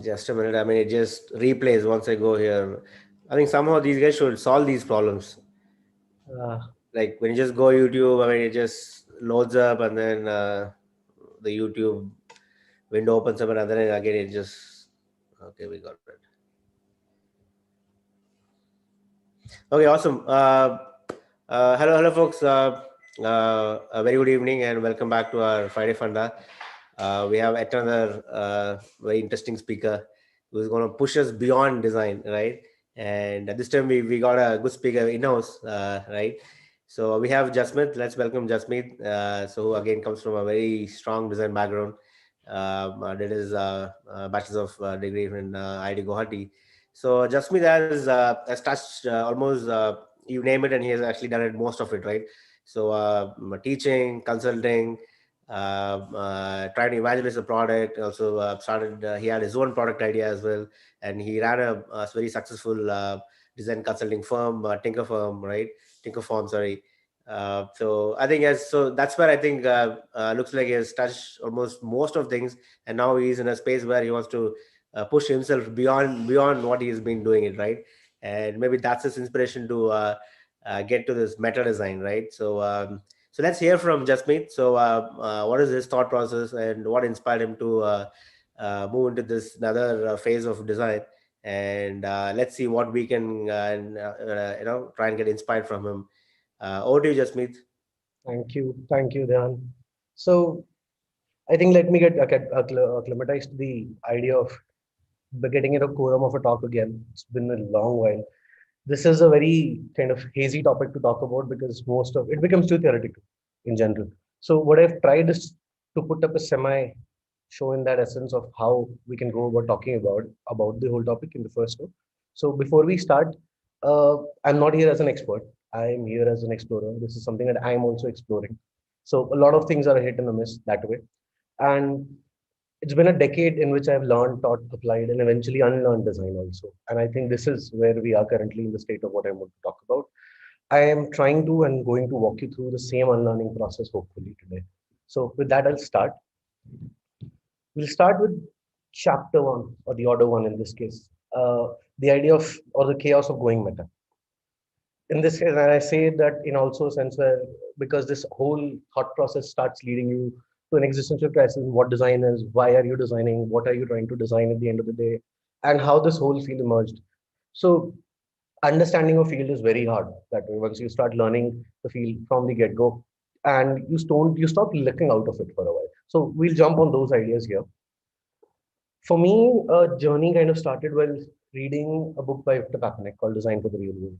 Just a minute. I mean, it just replays once I go here. I think somehow these guys should solve these problems. Uh, Like when you just go YouTube, I mean, it just loads up and then the YouTube window opens up and then again it just. Okay, we got it. Okay, awesome. Hello, folks. A very good evening and welcome back to our Friday Funda. We have yet another very interesting speaker who's going to push us beyond design, right? And this time we got a good speaker in-house, right? So we have Jasmeet. Let's welcome Jasmeet. So who again comes from a very strong design background. Did his bachelor's of degree in IIT Guwahati. So Jasmeet has touched almost you name it, and he has actually done it most of it, right? So teaching, consulting, trying to evangelize the product. Also started. He had his own product idea as well, and he ran a very successful design consulting firm, Tinker Firm, right? Tinker Firm, sorry. So I think as so that's where I think looks like he has touched almost most of things, and now he's in a space where he wants to push himself beyond what he's been doing it, right? And maybe that's his inspiration to get to this meta design, right? So let's hear from Jasmeet. So what is his thought process and what inspired him to move into this another phase of design? And let's see what we can try and get inspired from him. Over to you, Jasmeet. Thank you, Dhyan. So I think let me get acclimatized to the idea of getting in a quorum of a talk again. It's been a long while. This is a very kind of hazy topic to talk about because most of it becomes too theoretical in general. So what I've tried is to put up a semi show in that essence of how we can go about talking about the whole topic in the first show. So before we start, I'm not here as an expert. I'm here as an explorer. This is something that I'm also exploring. So a lot of things are a hit and a miss that way. And it's been a decade in which I've learned, taught, applied, and eventually unlearned design also. And I think this is where we are currently in the state of what I want to talk about. I am trying to and going to walk you through the same unlearning process hopefully today. So with that, I'll start. We'll start with chapter one, or the order one in this case. The idea of or the chaos of going meta. In this case, and I say that in also a sense where because this whole thought process starts leading you to an existential crisis: what design is, why are you designing, what are you trying to design at the end of the day, and how this whole field emerged. So understanding a field is very hard that way once you start learning the field from the get-go, and you stop looking out of it for a while. So we'll jump on those ideas here. For me, a journey kind of started while reading a book by Victor Papanek called Design for the Real World.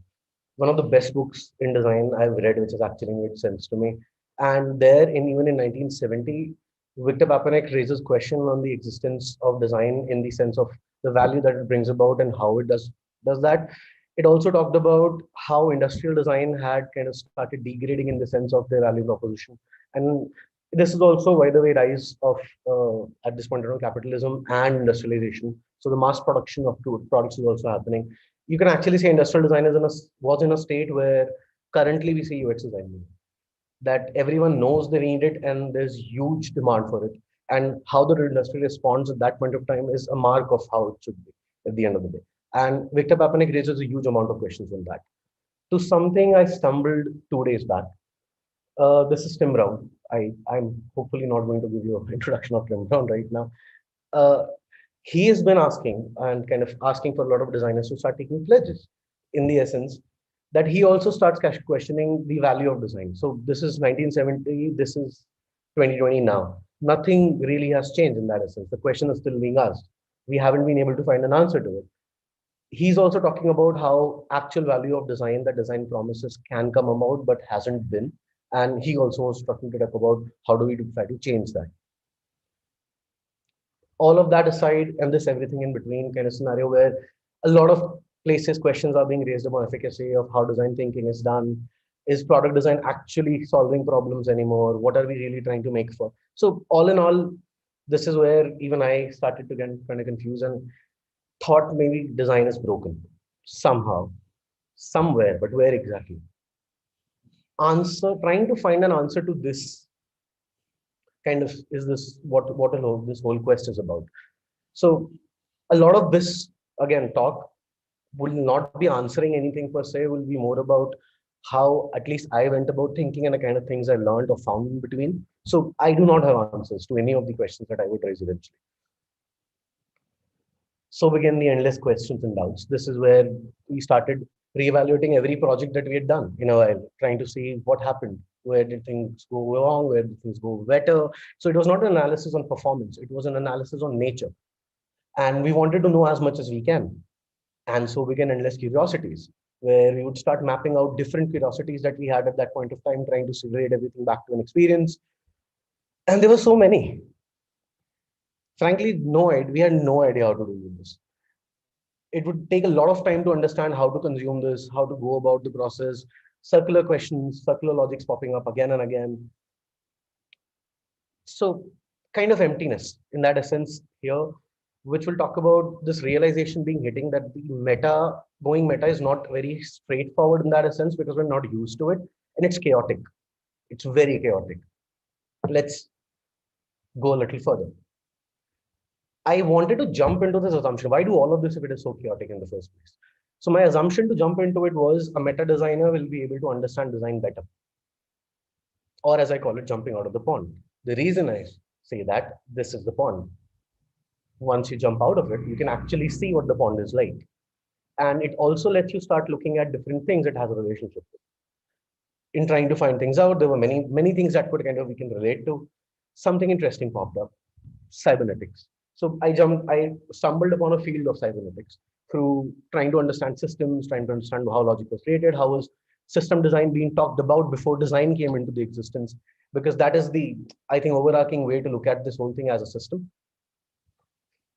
One of the best books in design I've read, which has actually made sense to me. And there, even in 1970, Victor Papanek raises question on the existence of design in the sense of the value that it brings about and how it does that. It also talked about how industrial design had kind of started degrading in the sense of their value proposition. And this is also, by the way, rise of at this point in time capitalism and industrialization. So the mass production of products is also happening. You can actually say industrial design was in a state where currently we see UX design, that everyone knows they need it and there's huge demand for it. And how the industry responds at that point of time is a mark of how it should be at the end of the day. And Victor Papanek raises a huge amount of questions on that. To something I stumbled 2 days back. This is Tim Brown. I'm hopefully not going to give you an introduction of Tim Brown right now. Uh, he has been asking and kind of asking for a lot of designers to start taking pledges in the essence that he also starts questioning the value of design. So this is 1970, this is 2020 now. Nothing really has changed in that essence. The question is still being asked. We haven't been able to find an answer to it. He's also talking about how actual value of design that design promises can come about but hasn't been. And he also was talking to talk about how do we try to change that. All of that aside, and this everything in between kind of scenario where a lot of places questions are being raised about efficacy of how design thinking is done. Is product design actually solving problems anymore? What are we really trying to make for? So all in all, this is where even I started to get kind of confused and thought maybe design is broken somehow, somewhere, but where exactly? Answer trying to find an answer to this kind of is this what this whole quest is about. So A lot of this, again, talk will not be answering anything per se, will be more about how at least I went about thinking and the kind of things I learned or found in between. So I do not have answers to any of the questions that I would raise eventually. So began the endless questions and doubts. This is where we started reevaluating every project that we had done in a while, trying to see what happened, where did things go wrong, where did things go better. So it was not an analysis on performance, it was an analysis on nature. And we wanted to know as much as we can. And so began endless curiosities, where we would start mapping out different curiosities that we had at that point of time, trying to simulate everything back to an experience. And there were so many. Frankly, no idea. We had no idea how to do this. It would take a lot of time to understand how to consume this, how to go about the process, circular questions, circular logics popping up again and again. So, kind of emptiness in that essence here, which will talk about this realization being hitting that the going meta is not very straightforward in that essence because we're not used to it and it's chaotic. It's very chaotic. Let's go a little further. I wanted to jump into this assumption. Why do all of this if it is so chaotic in the first place? So my assumption to jump into it was a meta designer will be able to understand design better, or as I call it, jumping out of the pond. The reason I say that this is the pond. Once you jump out of it, you can actually see what the pond is like. And it also lets you start looking at different things it has a relationship with. In trying to find things out, there were many things that could kind of we can relate to. Something interesting popped up, cybernetics. So I stumbled upon a field of cybernetics through trying to understand systems, trying to understand how logic was created, how was system design being talked about before design came into the existence, because that is the, I think, overarching way to look at this whole thing as a system.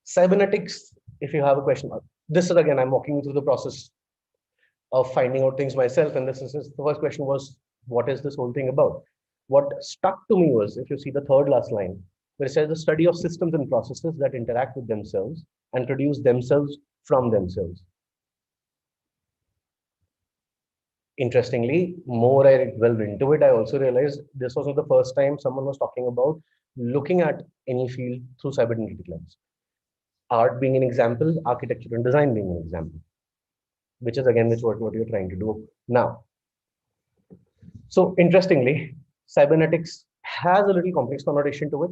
Cybernetics, if you have a question, this is again, I'm walking you through the process of finding out things myself. And this is the first question was, what is this whole thing about? What stuck to me was, if you see the third last line, where it says the study of systems and processes that interact with themselves and produce themselves from themselves. Interestingly, more I delved into it, I also realized this was not the first time someone was talking about looking at any field through cybernetic lens. Art being an example, architecture and design being an example, which is again what you're trying to do now. So interestingly, cybernetics has a little complex connotation to it.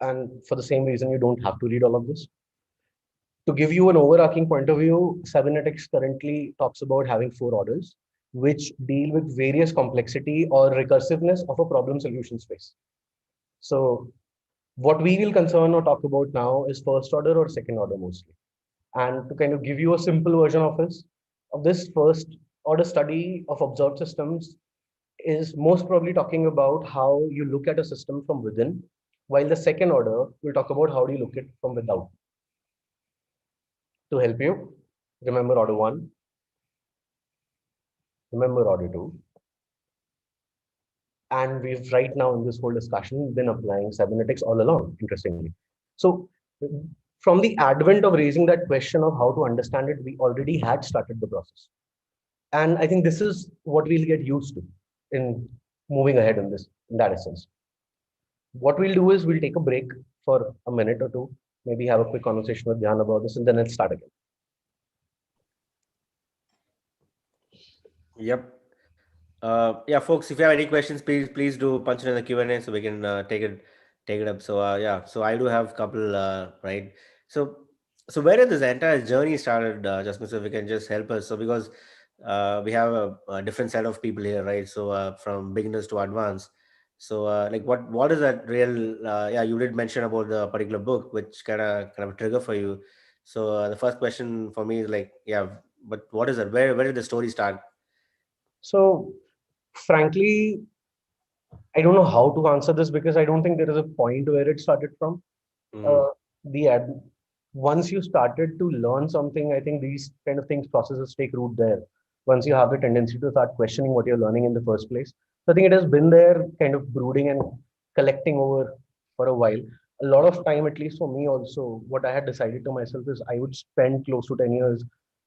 And for the same reason, you don't have to read all of this. To give you an overarching point of view, cybernetics currently talks about having four orders, which deal with various complexity or recursiveness of a problem solution space. So what we will concern or talk about now is first order or second order mostly. And to kind of give you a simple version of this first order study of observed systems is most probably talking about how you look at a system from within, while the second order will talk about how do you look at it from without. To help you, remember order one, remember order two, and we've right now in this whole discussion been applying cybernetics all along, interestingly. So from the advent of raising that question of how to understand it, we already had started the process. And I think this is what we'll get used to in moving ahead in that essence. What we'll do is we'll take a break for a minute or two, maybe have a quick conversation with Dhyan about this, and then let's start again. Yep. Yeah, folks, if you have any questions, please do punch it in the Q&A so we can take it up. So so I do have a couple, right? So where did this entire journey started, Jasmeet? So if you can just help us. So because we have a different set of people here, right? So from beginners to advanced. So like what is that real? Yeah, you did mention about the particular book, which kind of a trigger for you. So the first question for me is like, yeah, but what is that? Where did the story start? So, frankly, I don't know how to answer this because I don't think there is a point where it started from. Mm-hmm. Uh, the ad, Once you started to learn something, I think these kind of things, processes take root there. Once you have the tendency to start questioning what you're learning in the first place. So I think it has been there, kind of brooding and collecting over for a while. A lot of time, at least for me also, what I had decided to myself is I would spend close to 10 years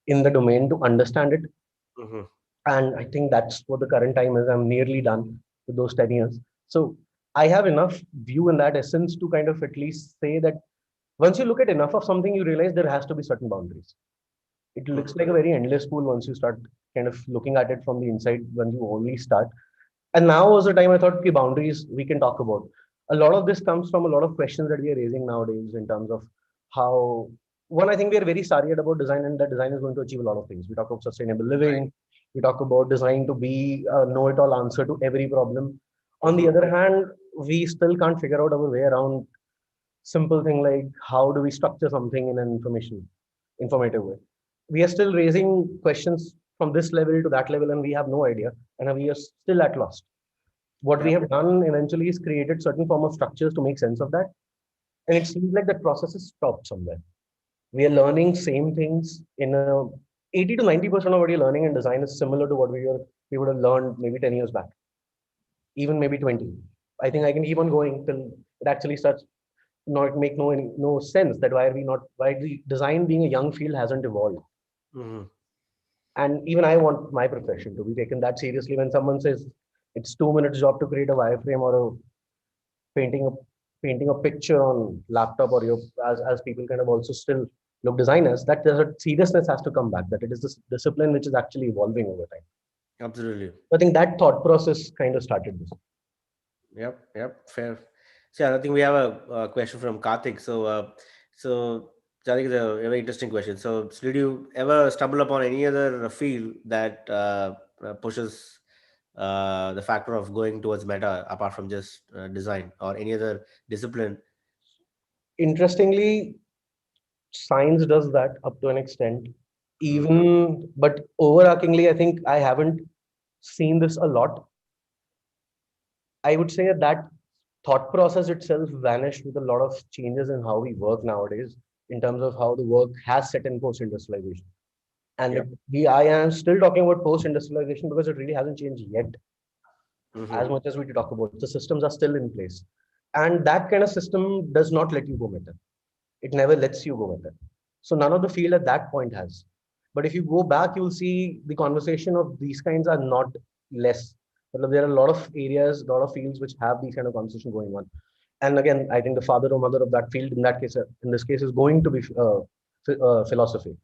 in the domain to understand it. Mm-hmm. And I think that's what the current time is. I'm nearly done with those 10 years. So I have enough view in that essence to kind of at least say that Once you look at enough of something, you realize there has to be certain boundaries. It looks like a very endless pool once you start kind of looking at it from the inside when you only start. And now was the time I thought, okay, boundaries we can talk about. A lot of this comes from a lot of questions that we are raising nowadays in terms of how, one, I think we are very starry about design, and that design is going to achieve a lot of things. We talk about sustainable Right. living, we talk about design to be a know it all answer to every problem. On the Mm-hmm. other hand, we still can't figure out our way around simple thing like how do we structure something in an informative way. We are still raising questions from this level to that level, and we have no idea, and we are still at lost. What we Yep. have done eventually is created certain form of structures to make sense of that, and it seems like that process is stopped somewhere. We are learning same things in a 80 to 90% of what you're learning in design is similar to what we would have learned maybe 10 years back, even maybe 20. I think I can keep on going till it actually starts not make no sense that why are we not why the design being a young field hasn't evolved. Mm-hmm. And even I want my profession to be taken that seriously. When someone says it's 2 minutes job to create a wireframe or a painting a painting a picture on laptop, or your as people kind of also still look designers, that there's a seriousness has to come back, that it is this discipline which is actually evolving over time. Absolutely. I think that thought process kind of started this. Yep. Yep. Fair. So I think we have a question from Karthik. So I think it's a very interesting question. So did you ever stumble upon any other field that pushes the factor of going towards meta apart from just design or any other discipline? Interestingly, science does that up to an extent. Mhm. Even but overarchingly, I think I haven't seen this a lot. I would say that thought process itself vanished with a lot of changes in how we work nowadays, in terms of how the work has set in post industrialization. And Yep. I am still talking about post industrialization because it really hasn't changed yet Hmm. as much as we talk about. The systems are still in place. And that kind of system does not let you go meta. It never lets you go meta. So none of the field at that point has. But if you go back, you'll see the conversation of these kinds are not less. But there are a lot of areas, a lot of fields which have these kind of conversation going on. And again, I think the father or mother of that field in that case, in this case, is going to be philosophy,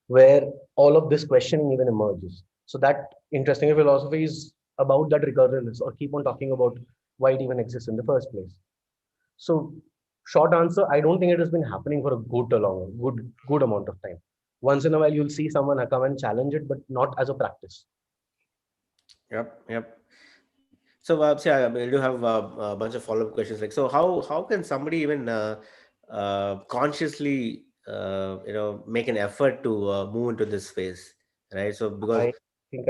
where all of this questioning even emerges. So that interesting philosophy is about that recurrence, or keep on talking about why it even exists in the first place. So short answer, I don't think it has been happening for a good amount of time. Once in a while, you'll see someone come and challenge it, but not as a practice. Yep. Yep. So I do have a bunch of follow-up questions. Like, so how can somebody even consciously make an effort to move into this space, right? So because I think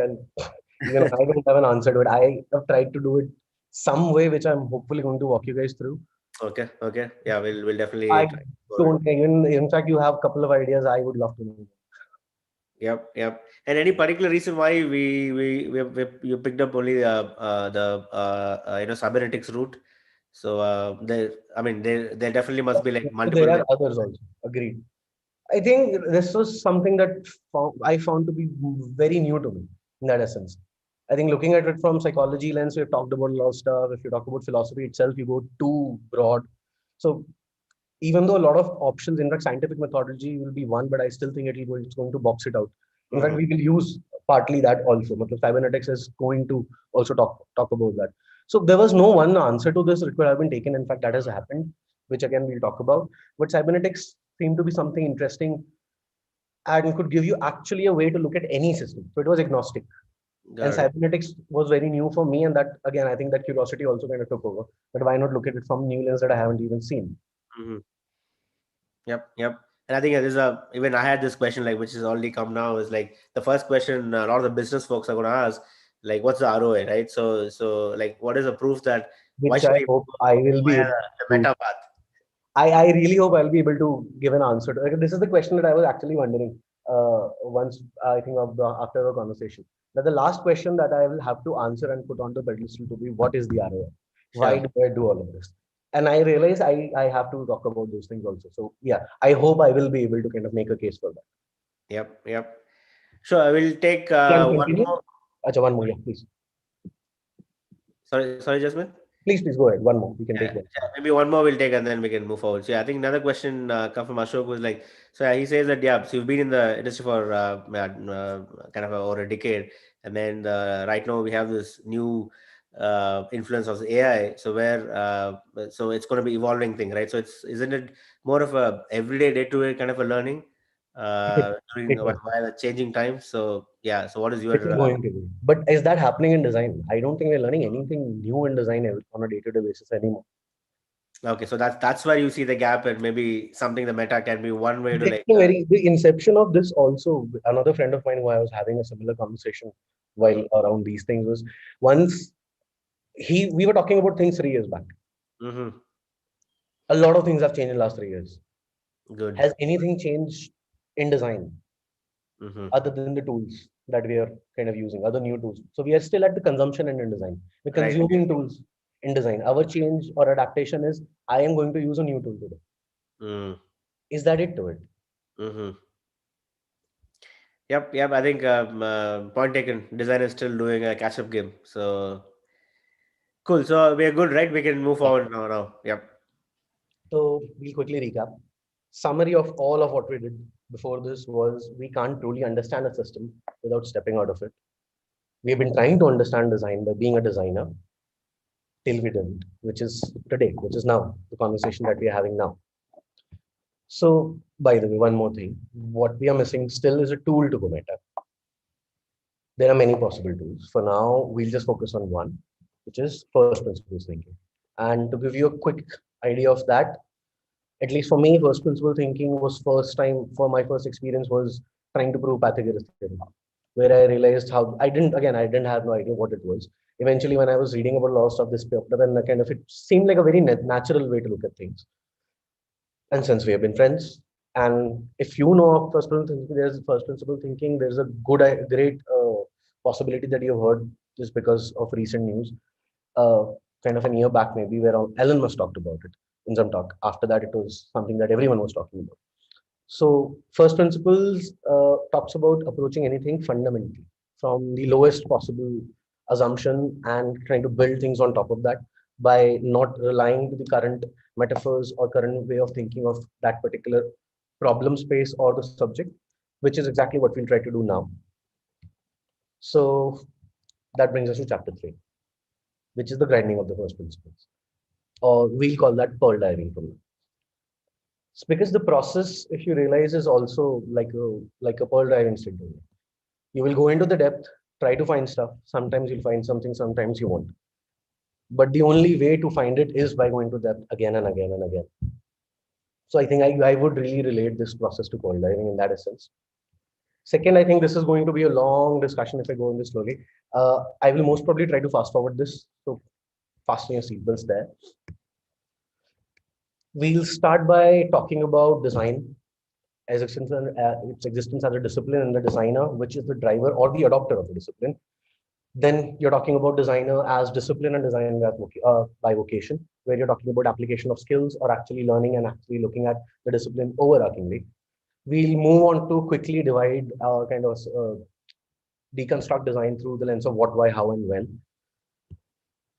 even I don't have an answer to it. I have tried to do it some way, which I'm hopefully going to walk you guys through. okay, yeah, we'll definitely I try to explore it. don't even, in fact, you have a couple of ideas. I would love to know. Yep, yep. And any particular reason why you picked up only the cybernetics route? So there, I mean, there definitely must be like There multiple are ways. others also. Agreed. I think this was something that I found to be very new to me in that essence. I think looking at it from psychology lens, we've talked about a lot of stuff. If you talk about philosophy itself, you go too broad. So even though a lot of options, in fact, scientific methodology will be one, but I still think it's going to box it out. In fact, Mhm. we will use partly that also. Matlab, cybernetics is going to also talk about that. So there was no one answer to this. It could have been taken. In fact, that has happened, which again we'll talk about. But cybernetics seemed to be something interesting and could give you actually a way to look at any system. So it was agnostic. And Got it. cybernetics was very new for me. And that, again, I think that curiosity also kind of took over. But why not look at it from new lens that I haven't even seen? Mhm. Yep, yep. And I think there's a even I had this question like which is already come now is like the first question a lot of the business folks are going to ask like what's the ROI, right? So like what is the proof that why Which should I we hope I go will be via able the to. meta path? I really hope I'll be able to give an answer to. Like, this is the question that I was actually wondering once I think after our conversation. That the last question that I will have to answer and put on the pedestal to be what is the ROI? Why Sure. do I do all of this? And I realize I have to talk about those things also. So yeah, I hope I will be able to kind of make a case for that. Yep, yep. Sure, I will take Can one continue? more. Acha, one more, yeah, please. Sorry, Jasmine. Please go ahead. One more. We can Yeah, take one. yeah, maybe one more we'll take and then we can move forward. So yeah, I think another question come from Ashok was like, so yeah, he says that yeah, so you've been in the industry for kind of over a decade, and then right now we have this new influence of AI. So where so it's going to be evolving thing, right? So it's isn't it more of a everyday day to day kind of a learning It, during it while is. the changing times? So yeah, so what is It is your going to be. But is that happening in design? I don't think we're learning anything new in design on a day-to-day basis anymore. okay? So that's where you see the gap, and maybe something the meta can be one way to It's like. a very the inception of this also. Another friend of mine who I was having a similar conversation while around these things was once he we were talking about things 3 years back. Mm-hmm. A lot of things have changed in the last 3 years. Good. Has anything changed in design Mm-hmm. other than the tools that we are kind of using, other new tools? So we are still at the consumption end in design. We're Right. consuming tools in design. Our change or adaptation is I am going to use a new tool today. Mm. Is that it to it? Mm-hmm. Yep. Yep. I think point taken. Design is still doing a catch-up game. So cool. So we are good, right? We can move Yeah. forward now. Now. Yep. So we'll quickly recap. Summary of all of what we did before this was we can't truly understand a system without stepping out of it. We have been trying to understand design by being a designer till we didn't, which is today, which is now the conversation that we are having now. So, by the way, one more thing. What we are missing still is a tool to go meta. There are many possible tools. For now, we'll just focus on one, which is first principles thinking. And to give you a quick idea of that, at least for me, first principle thinking was first time for my first experience was trying to prove Pythagoras theorem, where I realized how I didn't have no idea what it was. Eventually, when I was reading about a lot of stuff this paper, then kind of it seemed like a very natural way to look at things. And since we have been friends, and if you know of first principle thinking, there's a great possibility that you've heard just because of recent news. Uh, Kind of a year back, maybe, where Elon Musk talked about it in some talk. After that, it was something that everyone was talking about. So, first principles talks about approaching anything fundamentally from the lowest possible assumption and trying to build things on top of that by not relying to the current metaphors or current way of thinking of that particular problem space or the subject, which is exactly what we'll try to do now. So, that brings us to chapter 3, which is the grinding of the first principles, or we'll call that pearl diving from now. It's because the process, if you realize, is also like a pearl diving syndrome. You will go into the depth, try to find stuff. Sometimes you'll find something, sometimes you won't. But the only way to find it is by going to depth again and again and again. So I think I would really relate this process to pearl diving in that essence. Second, I think this is going to be a long discussion if I go in this slowly. I will most probably try to fast forward this. So fasten your seatbelts there. We'll start by talking about design as its existence as a discipline and the designer, which is the driver or the adopter of the discipline. Then you're talking about designer as discipline and design by vocation, where you're talking about application of skills or actually learning and actually looking at the discipline overarchingly. We'll move on to quickly divide kind of deconstruct design through the lens of what, why, how, and when.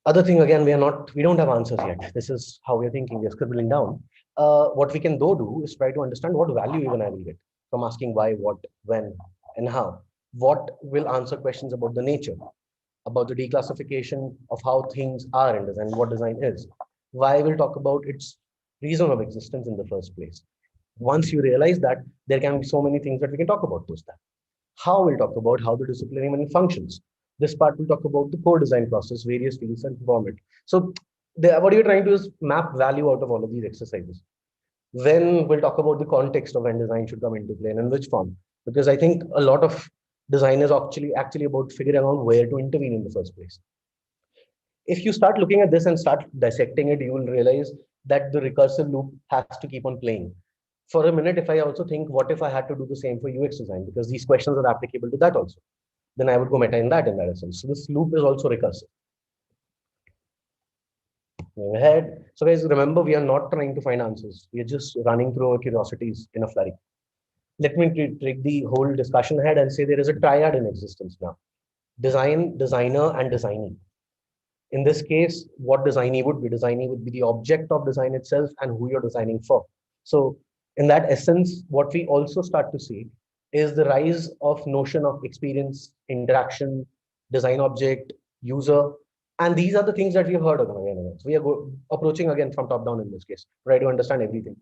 Other thing, again, we don't have answers yet. This is how we're thinking. We're scribbling down. What we can though do is try to understand what value even I will get from asking why, what, when, and how. What will answer questions about the nature, about the declassification of how things are in design, what design is. Why we'll talk about its reason of existence in the first place. Once you realize that, there can be so many things that we can talk about post that. How we'll talk about how the discipline even functions. This part will talk about the core design process, various fields, and perform it. So, what you're trying to do is map value out of all of these exercises. Then we'll talk about the context of when design should come into play and in which form. Because I think a lot of design is actually about figuring out where to intervene in the first place. If you start looking at this and start dissecting it, you will realize that the recursive loop has to keep on playing. For a minute, if I also think, what if I had to do the same for UX design? Because these questions are applicable to that also. Then I would go meta in that essence. So this loop is also recursive. Go ahead. So guys, remember, we are not trying to find answers. We are just running through our curiosities in a flurry. Let me take the whole discussion ahead and say there is a triad in existence now: design, designer, and designee. In this case, what designee would be? Designee would be the object of design itself and who you're designing for. So in that essence, what we also start to see is the rise of notion of experience, interaction, design object, user. And these are the things that we have heard of again and again. So we are approaching again from top down in this case, try to understand everything.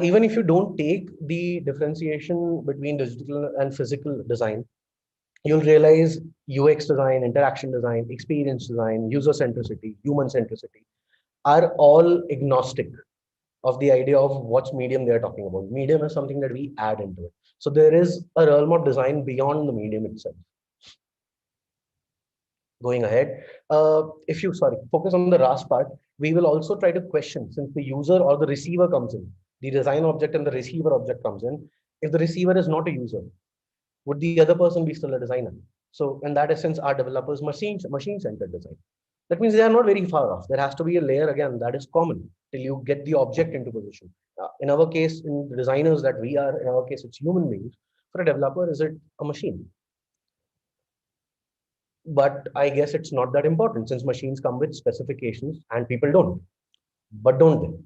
Even if you don't take the differentiation between digital and physical design, you'll realize UX design, interaction design, experience design, user centricity, human centricity are all agnostic of the idea of what medium they're talking about. Medium is something that we add into it. So there is a realm of design beyond the medium itself. Going ahead, if you focus on the last part, we will also try to question, since the user or the receiver comes in, the design object and the receiver object comes in. If the receiver is not a user, would the other person be still a designer? So in that essence, our developers machine-centered design. That means they are not very far off. There has to be a layer again that is common till you get the object into position. In our case, in the designers that we are, in our case, it's human beings. For a developer, is it a machine? But I guess it's not that important since machines come with specifications and people don't. But don't they?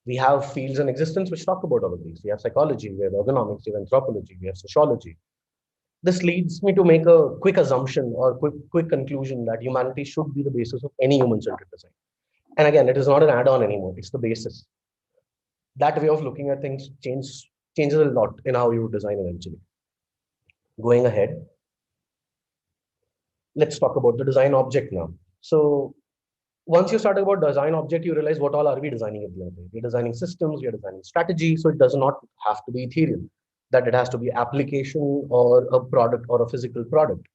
We have fields in existence which talk about all of these. We have psychology, we have ergonomics, we have anthropology, we have sociology. This leads me to make a quick assumption or quick conclusion that humanity should be the basis of any human-centered design. And again, it is not an add-on anymore; it's the basis. That way of looking at things changes a lot in how you design eventually. Going ahead, let's talk about the design object now. So once you start about design object, you realize what all are we designing at the end of the day. We're designing systems, we're designing strategy, so it does not have to be ethereal, that it has to be application or a product or a physical product.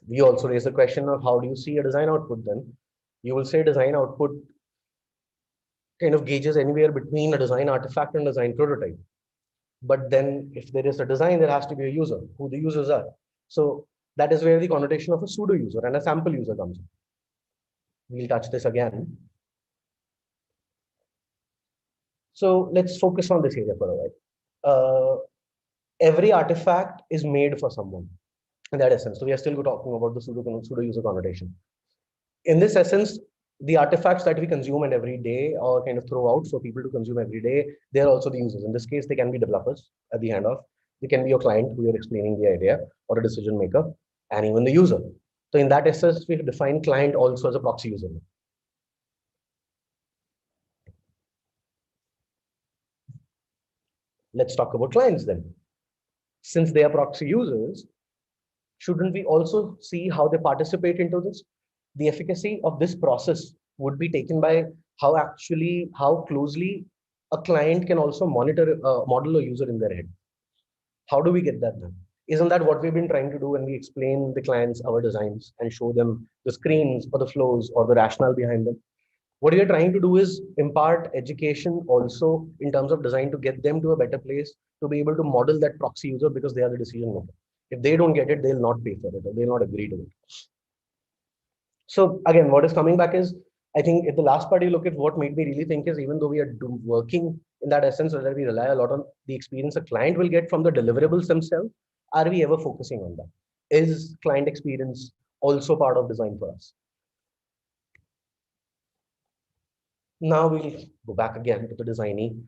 We also raise the question of how do you see a design output then? You will say design output kind of gauges anywhere between a design artifact and design prototype. But then if there is a design, there has to be a user, who the users are. So that is where the connotation of a pseudo user and a sample user comes in. We'll touch this again. So let's focus on this area for a while. Every artifact is made for someone in that essence. So we are still talking about the pseudo user connotation. In this essence, the artifacts that we consume and every day or kind of throw out for people to consume every day, they're also the users. In this case, they can be developers at the end of. They can be your client who you're explaining the idea or a decision maker and even the user. So in that essence, we define client also as a proxy user. Let's talk about clients then. Since they are proxy users, shouldn't we also see how they participate into this? The efficacy of this process would be taken by how closely a client can also model a user in their head. How do we get that done? Isn't that what we've been trying to do when we explain the clients our designs and show them the screens or the flows or the rationale behind them? What we are trying to do is impart education also in terms of design to get them to a better place to be able to model that proxy user because they are the decision maker. If they don't get it, they'll not pay for it or they'll not agree to it. So again, what is coming back is, I think at the last part you look at what made me really think is even though we are working in that essence, whether we rely a lot on the experience a client will get from the deliverables themselves, are we ever focusing on that? Is client experience also part of design for us? Now we'll go back again to the designee.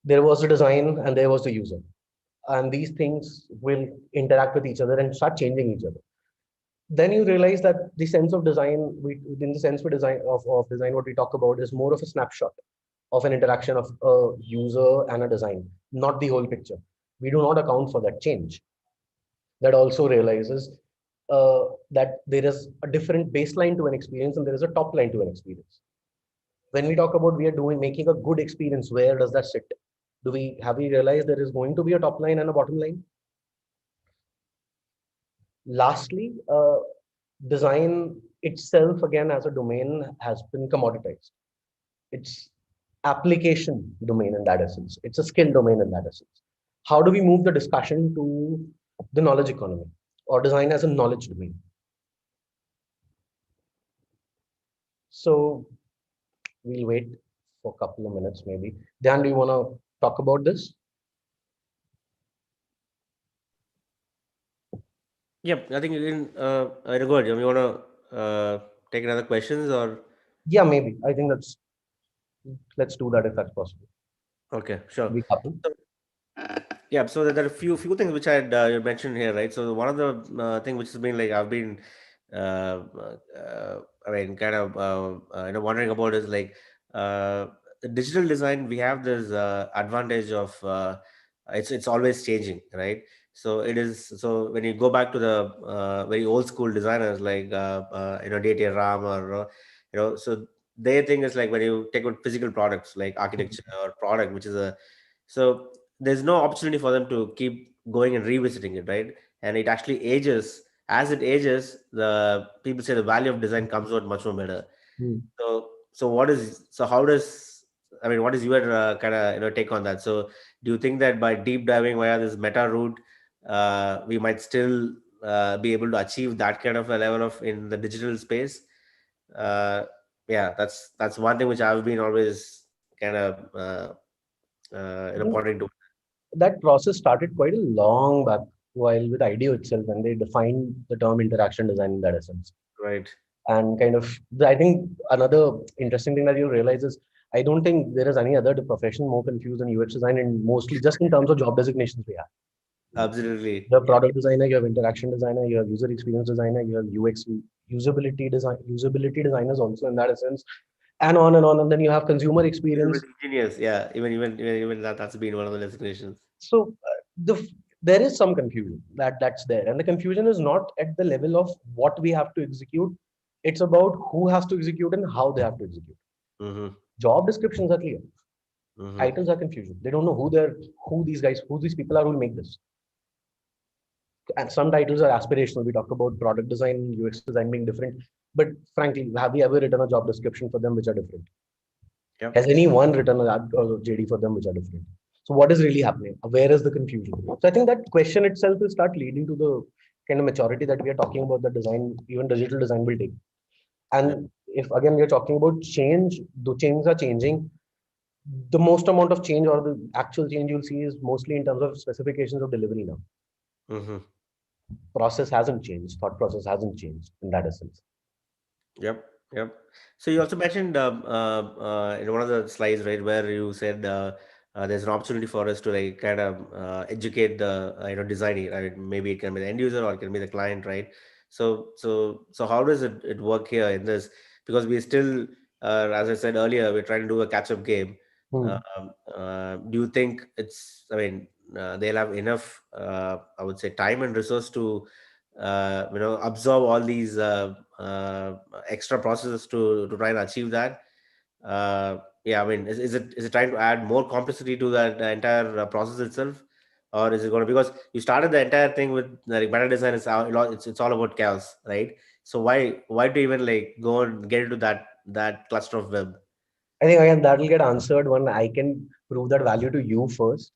There was a design and there was the user. And these things will interact with each other and start changing each other. Then you realize that the sense of design, in the sense we design of design, what we talk about is more of a snapshot of an interaction of a user and a design, not the whole picture. We do not account for that change. That also realizes that there is a different baseline to an experience and there is a top line to an experience. When we talk about we are making a good experience, where does that sit? Have we realized there is going to be a top line and a bottom line? Lastly, design itself again as a domain has been commoditized. It's application domain in that essence. It's a skill domain in that essence. How do we move the discussion to the knowledge economy or design as a knowledge domain? So we'll wait for a couple of minutes maybe. Dan, do you want to talk about this? Yep, I think you can go ahead. You want to take another questions or? Yeah, maybe. I think let's do that if that's possible. Okay, sure. We happen. So, yeah, so there are a few things which I had you mentioned here, right? So one of the thing which has been like I've been, uh, I mean, kind of wondering about is like the digital design. We have this advantage of it's always changing, right? So it is so when you go back to the very old school designers like D.T. Ram or so their thing is like when you take out physical products like architecture or product, which is a so there's no opportunity for them to keep going and revisiting it, right? And it actually ages. As it ages, the people say the value of design comes out much more better. Hmm. So how does I mean what is your kind of take on that? So do you think that by deep diving via this meta route, we might still be able to achieve that kind of a level of in the digital space? Uh, yeah, that's one thing which I've been always kind of I think pointing to. that process started quite a long back while with IDEO itself when they defined the term interaction design in that essence. Right. And kind of, I think another interesting thing that you'll realize is I don't think there is any other profession more confused than UX design, and mostly just in terms of job designations we have. Absolutely. You have Yeah. product designer, you have interaction designer, you have user experience designer, you have UX usability designers also in that essence, and on and on. And then you have consumer experience. Usability engineers. Yeah. Even that's been one of the designations. So there is some confusion that's there, and the confusion is not at the level of what we have to execute. It's about who has to execute and how they have to execute. Mm-hmm. Job descriptions are clear. Mm-hmm. Titles are confusion. They don't know who these people are who will make this. And some titles are aspirational. We talk about product design, UX design being different. But frankly, have we ever written a job description for them which are different? Yep. Has anyone written a JD for them which are different? So what is really happening? Where is the confusion? So I think that question itself will start leading to the kind of maturity that we are talking about the design, even digital design will take. Yep. And if again we are talking about change, the changes are changing. The most amount of change or the actual change you'll see is mostly in terms of specifications of delivery now. Mm-hmm. Process hasn't changed, thought process hasn't changed in that essence. Yep. Yep. So you also mentioned in one of the slides, right, where you said there's an opportunity for us to like kind of educate the designer. I mean, maybe it can be the end user or it can be the client, right? So how does it work here in this? Because we still, as I said earlier, we're trying to do a catch up game. Hmm. Do you think it's? I mean, they'll have enough, I would say, time and resource to absorb all these extra processes to try and achieve that. Yeah, I mean, is it trying to add more complexity to that entire process itself, or is it going to, because you started the entire thing with like meta design is it's all about chaos, right? So why do you even like go and get into that cluster of web? I think again that will get answered when I can prove that value to you first.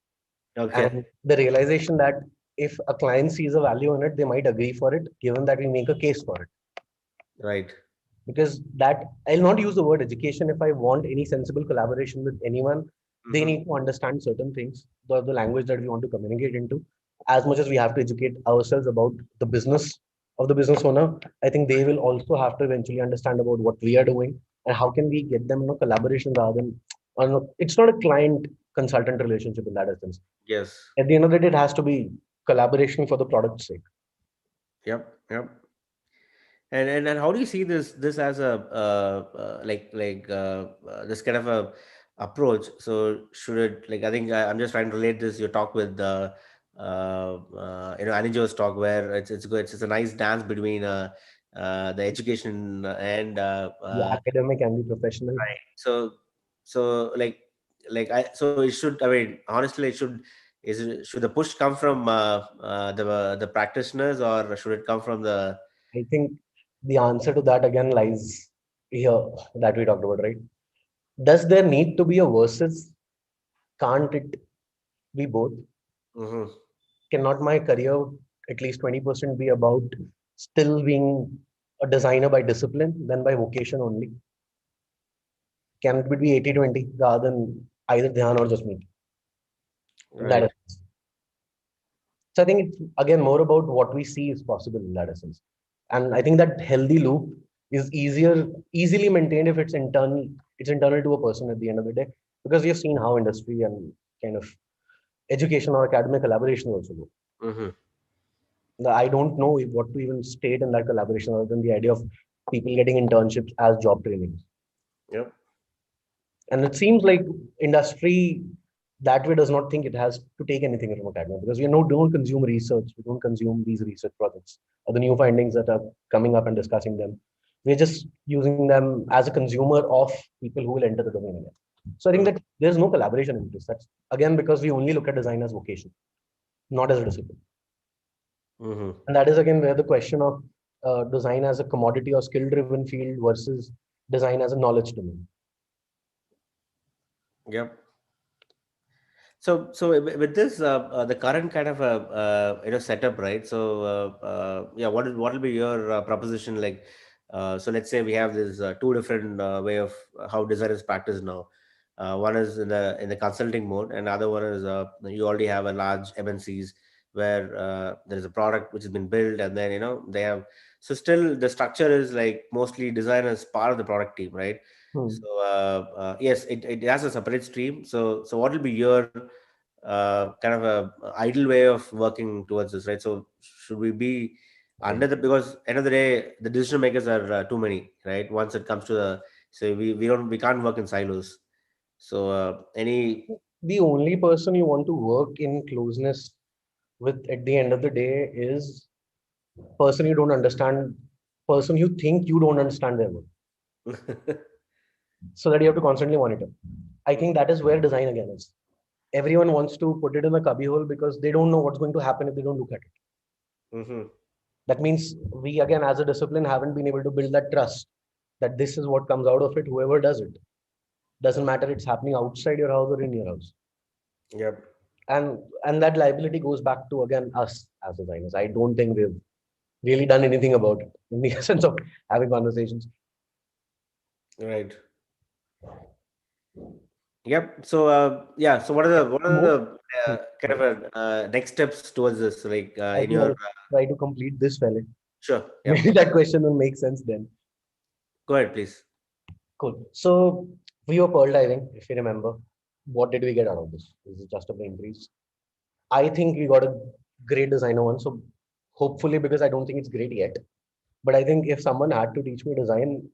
Okay. And the realization that if a client sees a value in it, they might agree for it, given that we make a case for it. Right. Because that I'll not use the word education if I want any sensible collaboration with anyone. They Mm-hmm. need to understand certain things, the language that we want to communicate into, as much as we have to educate ourselves about the business of the business owner. I think they will also have to eventually understand about what we are doing and how can we get them in a collaboration rather than it's not a client consultant relationship in that essence. Yes. At the end of the day, it has to be collaboration for the product's sake. Yep. Yep. And how do you see this as a this kind of a approach? So should it like I think I'm just trying to relate this your talk with Anijo's talk where it's good. It's a nice dance between the education and The academic and the professional. right. So so it should, I mean, honestly it should, should the push come from the practitioners, or should it come from the I think the answer to that again lies here that we talked about, right? Does there need to be a versus? Can't it be both? Mhm. Cannot my career at least 20% be about still being a designer by discipline than by vocation only? Can it be 80-20 rather than either Dhyan or just me? In that Right. essence. So I think it's again more about what we see is possible in that essence. And I think that healthy loop is easily maintained if it's internal to a person at the end of the day, because we have seen how industry and kind of education or academic collaboration also go. Mm-hmm. I don't know what to even state in that collaboration other than the idea of people getting internships as job trainings. Yep. And it seems like industry that way does not think it has to take anything from academia, because we don't consume research, we don't consume these research projects or the new findings that are coming up and discussing them. We're just using them as a consumer of people who will enter the domain again. So I think that there's no collaboration in this. That's again because we only look at design as vocation, not as a discipline. Mm-hmm. And that is again where the question of design as a commodity or skill driven field versus design as a knowledge domain. Yep. So with this, the current kind of setup, right? So yeah, what will be your proposition like? So let's say we have this two different way of how design is practiced now. One is in the consulting mode, and the other one is you already have a large MNCs where there is a product which has been built, and then they have. So still, the structure is like mostly design as part of the product team, right? Hmm. So yes, it has a separate stream. So what will be your kind of a ideal way of working towards this, right? So should we be Okay. under the, because end of the day the decision makers are too many, right? Once it comes to the, so we can't work in silos. So any The only person you want to work in closeness with at the end of the day is person you don't understand, person you think you don't understand their work, so that you have to constantly monitor. I think that is where design again is. Everyone wants to put it in a cubbyhole because they don't know what's going to happen if they don't look at it. Mhm. That means we again as a discipline haven't been able to build that trust that this is what comes out of it, whoever does it. Doesn't matter it's happening outside your house or in your house. Yep. And that liability goes back to again us as designers. I don't think we've really done anything about it in the essence of having conversations. Right. Yep. So yeah, so what are Most, the kind of sorry, next steps towards this, like I in think your I'll try to complete this fairly. sure, Maybe yep, that question will make sense then. go ahead please. Cool. So we were pearl diving, if you remember. What did we get out of this? Is it just a brain freeze? I think we got a great designer one. So hopefully, because I don't think it's great yet. But I think if someone had to teach me design,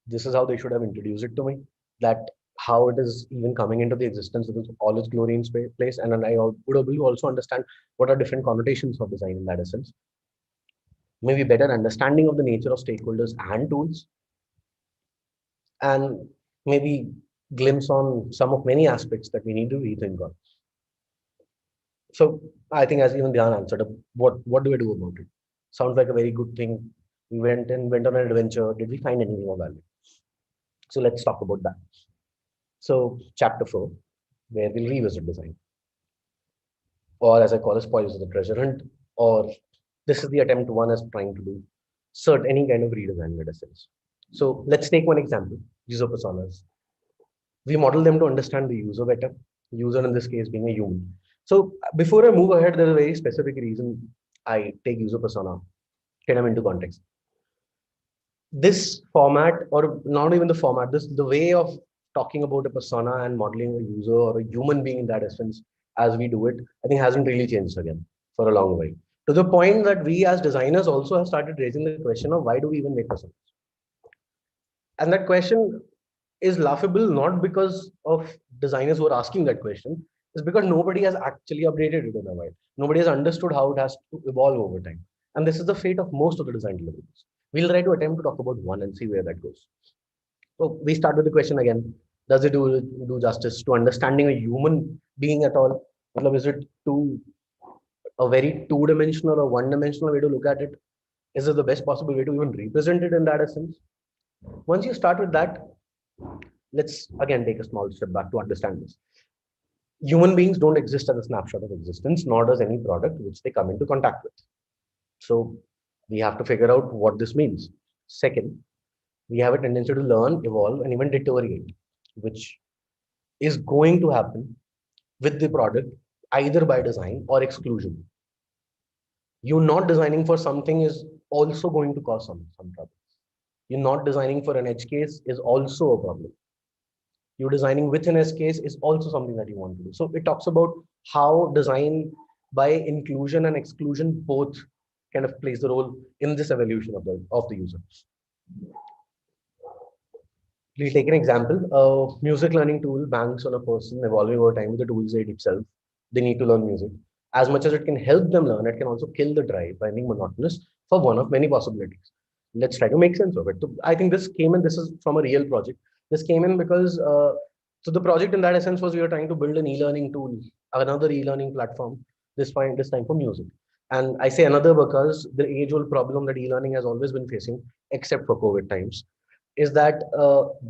this is how they should have introduced it to me. That how it is even coming into the existence with all its glory in place. And then I would also understand what are different connotations of design in that essence. Maybe better understanding of the nature of stakeholders and tools, and maybe glimpse on some of many aspects that we need to rethink on. So I think as even Dhyan answered, what do we do about it? Sounds like a very good thing. We went on an adventure. Did we find anything of value? So let's talk about that. So chapter 4, where we'll revisit design, or as I call it, spoils of the treasure hunt, or this is the attempt one is trying to do cert any kind of redesign in essence. So let's take one example: user personas. We model them to understand the user better. User in this case being a human. So before I move ahead, there's a very specific reason I take user persona, get them into context. This format, or not even the format, this the way of talking about a persona and modeling a user or a human being in that essence as we do it, I think hasn't really changed again for a long while. To the point that we as designers also have started raising the question of why do we even make personas? And that question is laughable not because of designers who are asking that question, it's because nobody has actually updated it in a while. Nobody has understood how it has to evolve over time. And this is the fate of most of the design deliverables. We'll try to attempt to talk about one and see where that goes. So we start with the question again. Does it do justice to understanding a human being at all? Is it to a very two-dimensional or one-dimensional way to look at it? Is it the best possible way to even represent it in that essence? Once you start with that, let's again take a small step back to understand this. Human beings don't exist as a snapshot of existence, nor does any product which they come into contact with. So we have to figure out what this means. Second, we have a tendency to learn, evolve, and even deteriorate, which is going to happen with the product either by design or exclusion. You not designing for something is also going to cause some trouble. You're not designing for an edge case is also a problem. You're designing with an edge case is also something that you want to do. So it talks about how design by inclusion and exclusion both kind of plays the role in this evolution of the user. We'll take an example. A music learning tool banks on a person evolving over time with the tool set itself. They need to learn music. As much as it can help them learn, it can also kill the drive by being monotonous for one of many possibilities. Let's try to make sense of it. So I think this came in, this is from a real project. This came in because, so the project in that essence was we were trying to build an e-learning tool, another e-learning platform, this time for music. And I say another because the age-old problem that e-learning has always been facing, except for COVID times, is that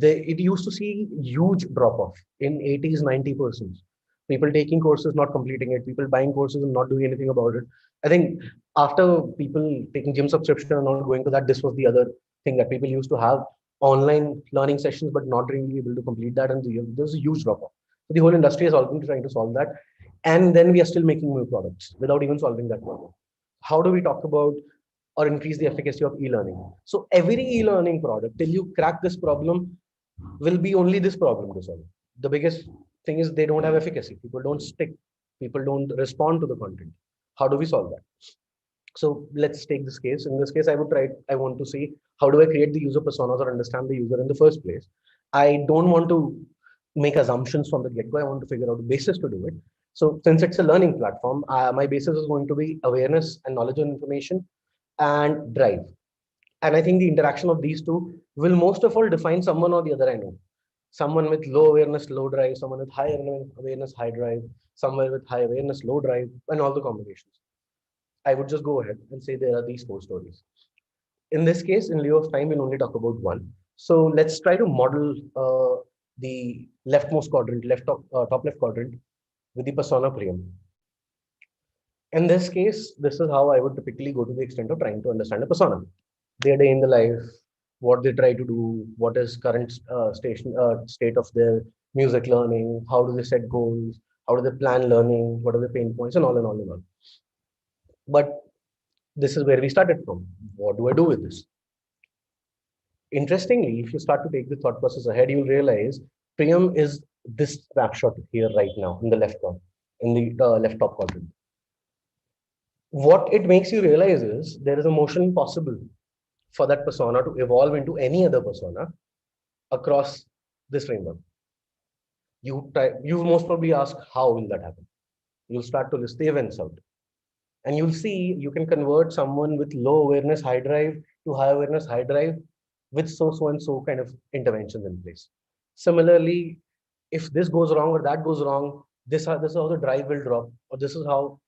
it used to see huge drop off in 80s 90%. People taking courses, not completing it, people buying courses and not doing anything about it. I think after people taking gym subscription and not going to that, this was the other thing that people used to have online learning sessions but not really able to complete that, and there's a huge drop off. So the whole industry is already trying to solve that, and then we are still making new products without even solving that problem. How do we talk about or increase the efficacy of e-learning? So every e-learning product, till you crack this problem, will be only this problem to solve. The biggest thing is they don't have efficacy. People don't stick. People don't respond to the content. How do we solve that? So let's take this case. In this case, I want to see how do I create the user personas or understand the user in the first place. I don't want to make assumptions from the get-go. I want to figure out a basis to do it. So since it's a learning platform, my basis is going to be awareness and knowledge and information and drive. And I think the interaction of these two will most of all define someone or the other I know. Someone with low awareness, low drive, someone with high awareness, high drive, somewhere with high awareness, low drive, and all the combinations. I would just go ahead and say there are these four stories. In this case, in lieu of time, we'll only talk about one. So let's try to model the leftmost quadrant, top left quadrant with the persona Priyam. In this case, this is how I would typically go to the extent of trying to understand a persona, their day in the life, what they try to do, what is current state of their music learning, how do they set goals, how do they plan learning, what are the pain points, and all and all and all. But this is where we started from. What do I do with this? Interestingly, if you start to take the thought process ahead, you'll realize Priyam is this snapshot here right now in the left corner, in the left top quadrant. What it makes you realize is there is a motion possible for that persona to evolve into any other persona across this framework. You most probably ask, how will that happen? You'll start to list the events out. And you'll see you can convert someone with low awareness, high drive to high awareness, high drive with so and so kind of interventions in place. Similarly, if this goes wrong or that goes wrong, this is how the drive will drop, or this is how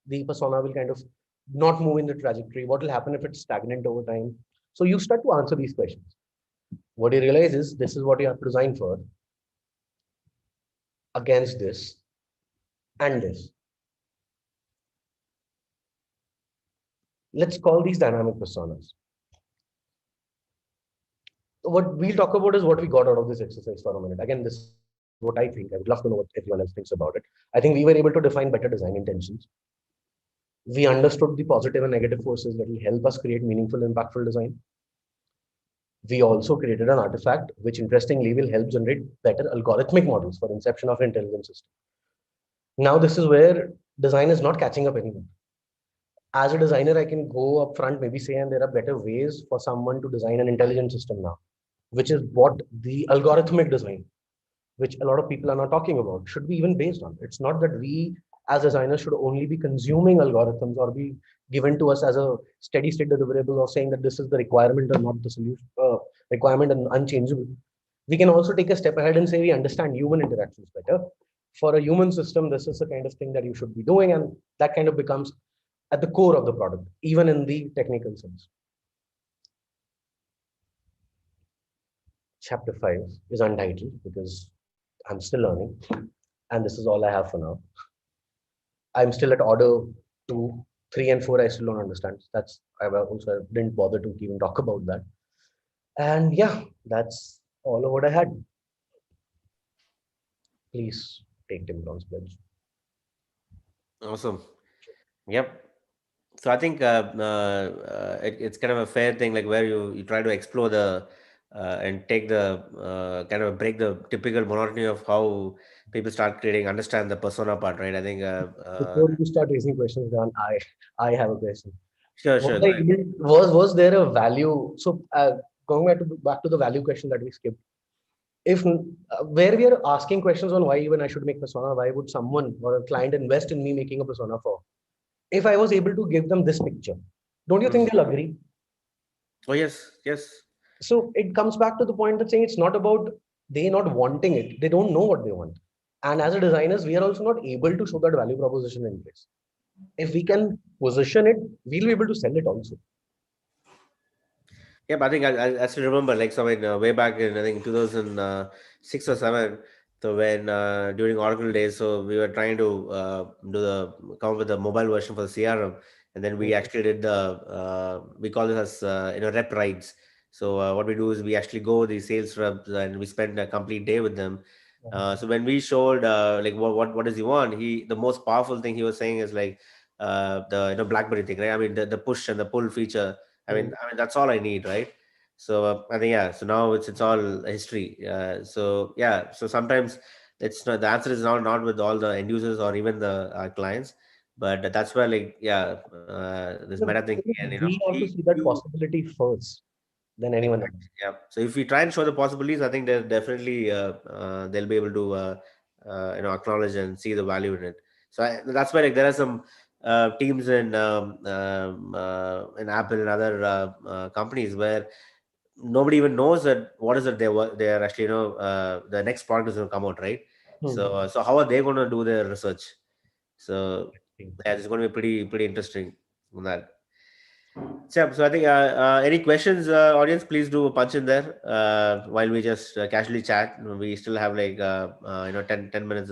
the persona will kind of not move in the trajectory. What will happen if it's stagnant over time? So you start to answer these questions. What you realize is this is what you have to design for against this and this. Let's call these dynamic personas. What we'll talk about is what we got out of this exercise for a minute. Again, this is what I think. I would love to know what everyone else thinks about it. I think we were able to define better design intentions. We understood the positive and negative forces that will help us create meaningful, impactful design. We also created an artifact, which interestingly will help generate better algorithmic models for inception of an intelligent system. Now, this is where design is not catching up anymore. As a designer, I can go up front, maybe say, and there are better ways for someone to design an intelligent system now, which is what the algorithmic design, which a lot of people are not talking about, should be even based on. It's not that we as designers should only be consuming algorithms or be given to us as a steady state deliverable of saying that this is the requirement or not the solution, requirement and unchangeable. We can also take a step ahead and say we understand human interactions better. For a human system, this is the kind of thing that you should be doing, and that kind of becomes at the core of the product, even in the technical sense. Chapter 5 is untitled because I'm still learning, and this is all I have for now. I'm still at order 2, 3, and 4. I still don't understand. I also didn't bother to even talk about that. And yeah, that's all of what I had. Please take Tim Brown's pledge. Awesome. Yep. So I think it's kind of a fair thing, like where you try to explore the and take the kind of break the typical monotony of how people start creating, understand the persona part, right? I think Before you start raising questions, Dan, I have a question. sure, Was sure, go ahead. there a value? So going back to the value question that we skipped. If where we are asking questions on why even I should make persona, why would someone or a client invest in me making a persona for? If I was able to give them this picture, don't you Mhm. think they'll agree? Oh yes, yes. So it comes back to the point that saying it's not about they not wanting it; they don't know what they want. And as a designers, we are also not able to show that value proposition in place. If we can position it, we'll be able to sell it also. Yeah, but I think I still remember, like, so in way back in, I think 2006 or seven. So when during Oracle days, so we were trying to come up with a mobile version for the CRM, and then we Mhm. actually did the we call this as rep rides. So what we do is we actually go the sales reps and we spend a complete day with them. So when we showed like what does he want, he the most powerful thing he was saying is like the BlackBerry thing, right? I mean the push and the pull feature. Mhm. I mean that's all I need, right? So I think yeah. So now it's all history. So yeah. So sometimes it's not the answer is not with all the end users or even the clients, but that's where like yeah, this meta The thinking thing is, and we have to see that you possibility first than anyone exactly, else. yeah. So if we try and show the possibilities, I think they're definitely they'll be able to acknowledge and see the value in it. So that's why like there are some teams in Apple and other companies where nobody even knows that what is it they are actually the next product is going to come out, right? Hmm. So how are they going to do their research? So yeah, it's going to be pretty interesting on that. So I think any questions, audience, please do punch in there while we just casually chat. We still have like 10 minutes.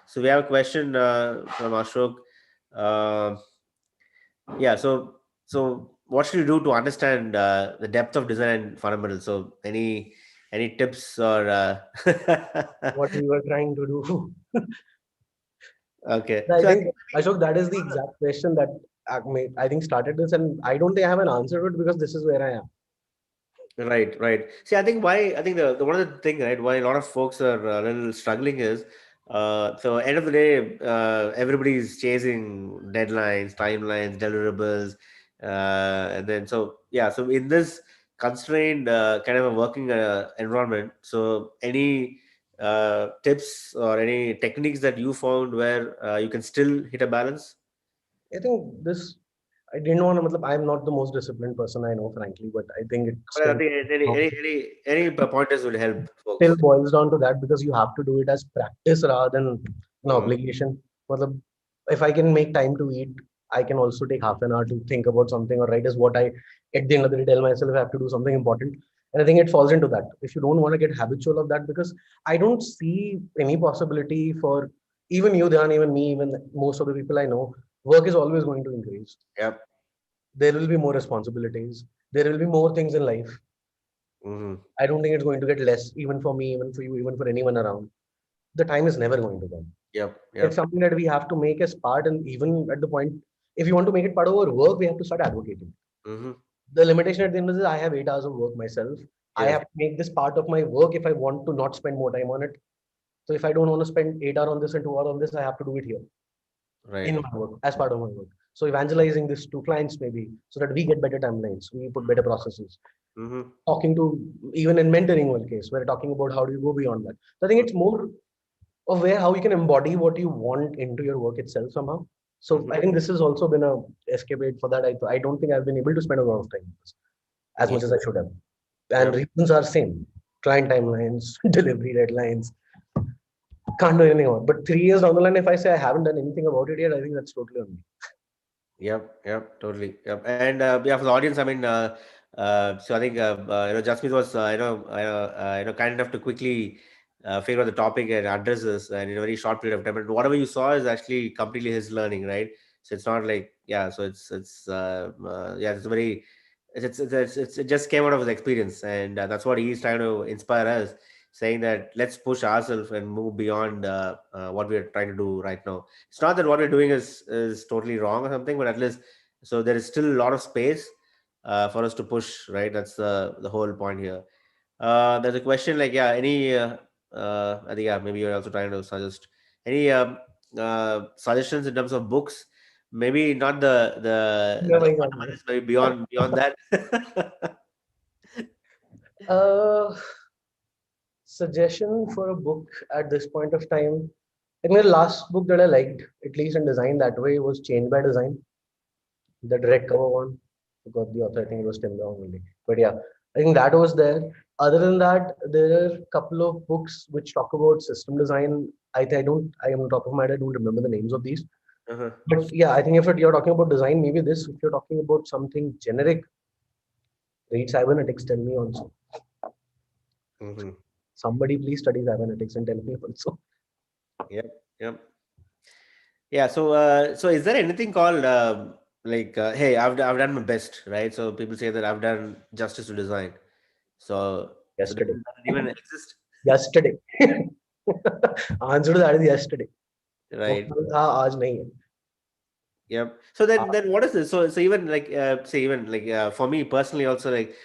So we have a question from Ashok. Uh, yeah. So what should you do to understand the depth of design fundamentals? So any tips or What we were trying to do. okay. I So I think think Ashok, that is the exact question that I think started this, and I don't think I have an answer to it because this is where I am. right, right. See, I think why I think the one of the thing, right, why a lot of folks are a little struggling is so end of the day, everybody's chasing deadlines, timelines, deliverables, and then so yeah. So in this constrained kind of a working environment, so any tips or any techniques that you found where you can still hit a balance? I think this. I didn't want to. matlab, I'm not the most disciplined person I know, frankly, but I think it But I still think any pointers will help still folks. boils down to that because you have to do it as practice rather than an Mm, obligation. Matlab, if I can make time to eat, I can also take half an hour to think about something or write is what I at the end of the day tell myself I have to do something important. And I think it falls into that. If you don't want to get habitual of that, because I don't see any possibility for even you, Dhyan, even me, even most of the people I know, work is always going to increase. yep. There will be more responsibilities. There will be more things in life. Hmm. I don't think it's going to get less, even for me, even for you, even for anyone around. The time is never going to come. Yep. It's Yep. something that we have to make as part, and even at the point, if you want to make it part of our work, we have to start advocating. Hmm. The limitation at the end is I have 8 hours of work myself. I Yes. have to make this part of my work if I want to not spend more time on it. So if I don't want to spend 8 hours on this and 2 hours on this, I have to do it here in Right. my work as part of my work. So evangelizing this to clients maybe so that we get better timelines, we put better processes. Hmm. Talking to even in mentoring one case, we're talking about how do you go beyond that. So I think it's more of where how you can embody what you want into your work itself somehow. So Hmm. I think this has also been a escapade for that. I don't think I've been able to spend a lot of time on this as much Yep. as I should have. And Yep. reasons are same. Client timelines, delivery deadlines, can't do anything about it. But 3 years down the line, if I say I haven't done anything about it yet, I think that's totally on me. Yep. Yep. Totally. Yep. And yeah, for the audience, I mean, so I think Jasmeet was kind enough to quickly figure out the topic and address this and in a very short period of time. And whatever you saw is actually completely his learning, right? So it's not like yeah. So yeah. It's very it just came out of his experience, and that's what he's trying to inspire us, saying that let's push ourselves and move beyond what we're trying to do right now. It's not that what we're doing is totally wrong or something, but at least So there is still a lot of space for us to push, right? That's the whole point here. There's a question like, yeah, any I think, yeah, maybe you're also trying to suggest any suggestions in terms of books. Maybe not the Oh my God. fundamentals, maybe beyond that. Uh, Suggestion for a book at this point of time. I think the last book that I liked, at least in design that way, was Change by Design, the direct cover one. Forgot the author. I think it was Tim Brown only. But yeah, I think that was there. Other than that, there are a couple of books which talk about system design. I don't. I am on top of my head. I don't remember the names of these. Uh-huh. But yeah, I think if you're talking about design, maybe this. If you're talking about something generic, read cybernetics. Tell me also. Hmm. Somebody please study cybernetics and tell me also. Yep. Yep. Yeah. So is there anything called like, hey, I've done my best, right? So people say that I've done justice to design. So Yesterday. does that even exist, Yesterday. Answer to that is yesterday. वो right? कल था आज नहीं है. Yep. So then what is this? So even like, say, even like, for me personally also, like,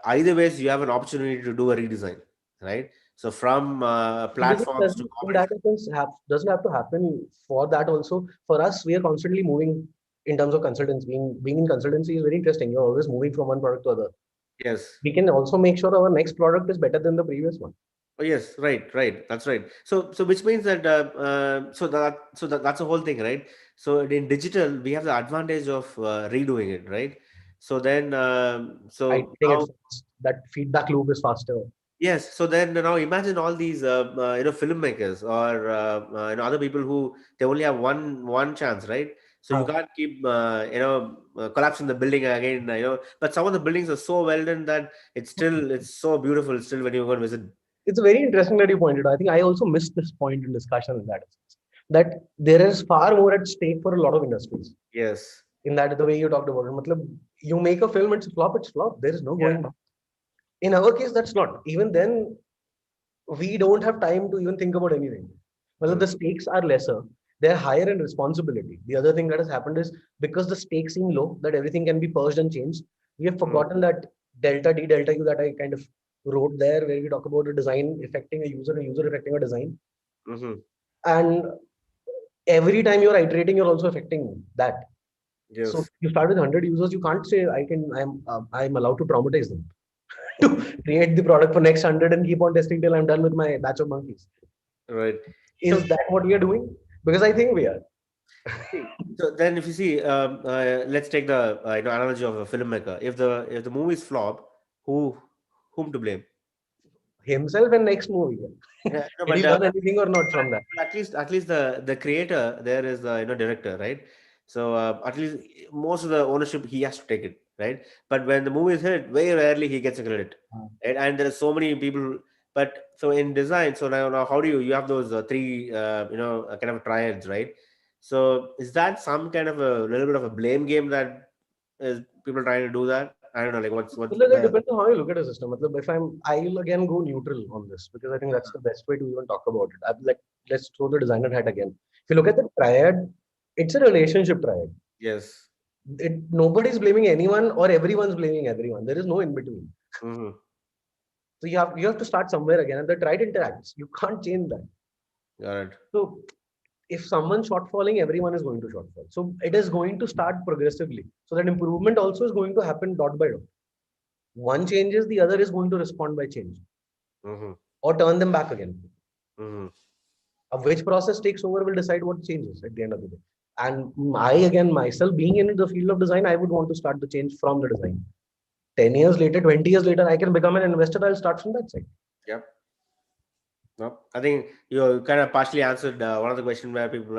either ways you have an opportunity to do a redesign, right? So from Because it platforms to doesn't, in comments. that sense, doesn't have to happen for that also. For us, we are constantly moving in terms of consultants. Being in consultancy is very interesting. You're always moving from one product to other. Yes. We can also make sure our next product is better than the previous one. Oh yes, right. That's right. So which means that that's the whole thing, right? So in digital, we have the advantage of redoing it, right? So then, so Iterating it now, fast. That feedback loop is faster. yes. So then now imagine all these filmmakers or other people who they only have one chance, right? So you Huh. can't keep collapsing the building again, But some of the buildings are so well done that it's so beautiful still when you go and visit. It's very interesting that you pointed out. I think I also missed this point in discussion in that sense. That there is far more at stake for a lot of industries. Yes. In that, the way you talked about it, matlab, you make a film, it's a flop, it's flop. There is no Yeah. going back. In our case, that's not. Even then, we don't have time to even think about anything. Well, the Mm. stakes are lesser. They're higher in responsibility. The other thing that has happened is because the stakes seem low, that everything can be purged and changed. We have Mm. forgotten that delta D delta U that I kind of wrote there, where we talk about a design affecting a user affecting a design. Hmm. And every time you're iterating, you're also affecting that. So Yes. you start with 100 users, you can't say I'm allowed to traumatize them to create the product for next 100 and keep on testing till I'm done with my batch of monkeys. Right. So, Is that what we are doing? Because I think we are. so then if you see, let's take the analogy of a filmmaker. If the movies flop, who whom to blame? Himself and next movie. Yeah, no, Did he learn anything or not from that? but at least the creator there is the director, right? So at least most of the ownership he has to take it, right? But when the movie is hit, very rarely he gets a credit, right? And there are so many people. But so in design, so now how do you have those three kind of triads, right? So is that some kind of a little bit of a blame game that is people trying to do that? I don't know, like what's Well, it the depends on how you look at a system. Matlab, I'll again go neutral on this because I think that's the best way to even talk about it. Let's throw the designer hat again. If you look at the triad, it's a relationship triad. yes. Nobody's blaming anyone or everyone's blaming everyone. There is no in between. Mm-hmm. So you have to start somewhere again, and the triad interacts. You can't change that. Got it. So if someone's shortfalling, everyone is going to shortfall. So it is going to start progressively. So that improvement also is going to happen dot by dot. One changes, the other is going to respond by change Mm-hmm. or turn them back again. Mm-hmm. Which process takes over will decide what changes at the end of the day. And I, again, myself being in the field of design, I would want to start the change from the design. 10 years later, 20 years later, I can become an investor. I'll start from that side. Yep. No, I think you kind of partially answered one of the question where people,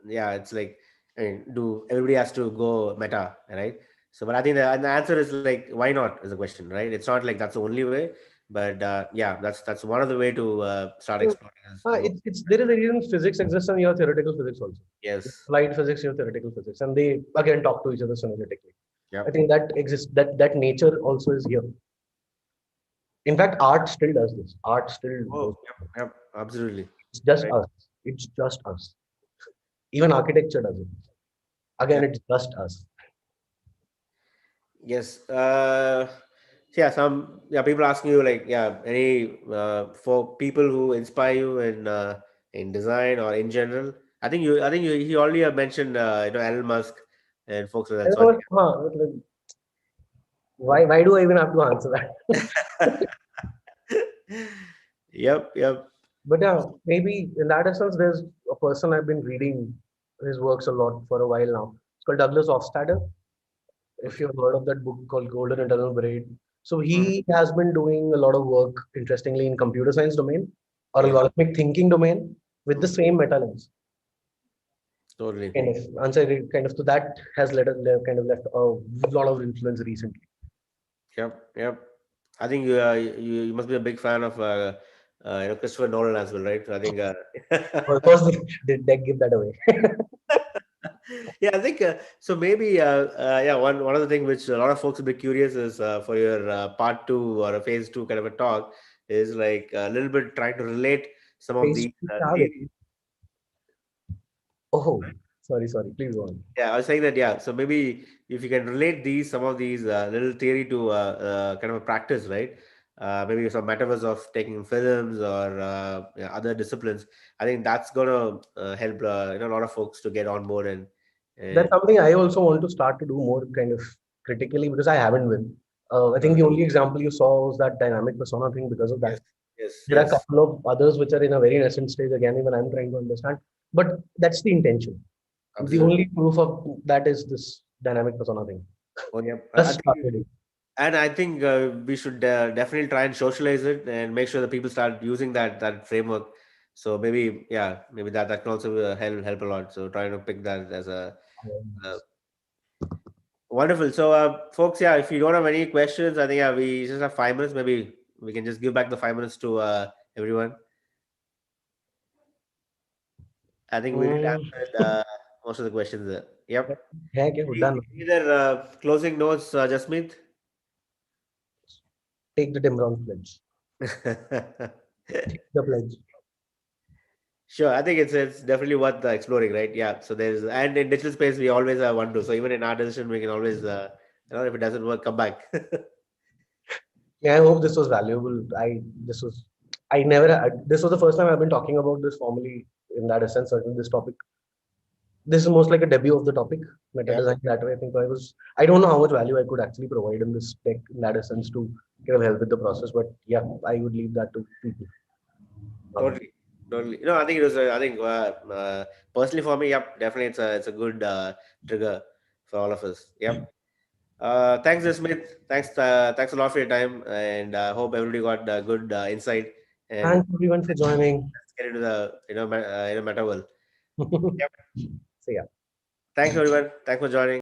yeah, it's like, I mean, do everybody has to go meta, right? So, but I think the answer is like, why not? Is the question, right? It's not like that's the only way, but yeah, that's one of the way to start So, exploring as well. it's there is a reason physics exists and your theoretical physics also. Yes. Applied physics, your theoretical physics, and they again talk to each other synergetically. I Yep. think that exists. That nature also is here. In fact, art still does this. Art still goes. Oh, yep, yep, absolutely. It's just Right. us. It's just us. Even architecture does it. Again, it's just us. Yes. Yeah. People asking you like, yeah, any for people who inspire you in design or in general. He already have mentioned Elon Musk and folks like I that. So don't know, like, why do I even have to answer that? yep. Yep. But yeah, maybe in that essence, there's a person I've been reading his works a lot for a while now. It's called Douglas Hofstadter. If Okay. you've heard of that book called Golden Eternal Braid. So Mhm. he has been doing a lot of work, interestingly, in computer science domain or Okay. algorithmic thinking domain with the Mhm. same meta lens. Totally. Kind of answer kind of, so that has kind of left a lot of influence recently. Yep. Yep. I think you must be a big fan of Christopher Nolan as well, right? So I think Of course, did they give that away? yeah, I think so. Maybe yeah, one of the things which a lot of folks will be curious is for your part two or a phase two kind of a talk is like a little bit trying to relate some of Phase these two travel. theories. Oh, sorry. Please go on. Yeah, I was saying that. Yeah, so maybe if you can relate some of these little theory to kind of a practice, right? Maybe some metaphors of taking films or other disciplines. I think that's gonna help a lot of folks to get on board That's and something I also want to start to do more kind of critically because I haven't been. I think uh, the only example you saw was that dynamic persona thing because of that. yes, yes, There are a yes, couple of others which are in a very nascent stage again, even I'm trying to understand. But that's the intention. The absolutely. only proof of that is this dynamic persona thing. Oh, yeah. I Just think, started it. and I think we should definitely try and socialize it and make sure that people start using that framework. So maybe, yeah, maybe that can also help a lot. So trying to pick that as a uh, wonderful. So, folks, yeah, if you don't have any questions, I think yeah, we just have 5 minutes. Maybe we can just give back the 5 minutes to everyone. I think we did Mm, answer most of the questions. Yep. है क्या done. Either closing notes, Jasmeet? Take the Dimron pledge. Take the pledge. Sure, I think it's definitely worth exploring, right? Yeah. So there's and in digital space we always want to. So even in our decision, we can always, if it doesn't work, come back. Yeah, I hope this was valuable. This was I never this was the first time I've been talking about this formally in that essence, certainly this topic. This is most like a debut of the topic, meta Yeah, design that way. I don't know how much value I could actually provide in this tech in that essence to kind of help with the process. But yeah, I would leave that to people. totally, totally. I think it was. I think personally for me, yep, definitely it's a good trigger for all of us. Yep. Thanks, Smith. Thanks a lot for your time, and hope everybody got good insight. And Thanks everyone for joining. let's get into the meta world. Yep. See ya. Thanks everyone. Thanks for joining.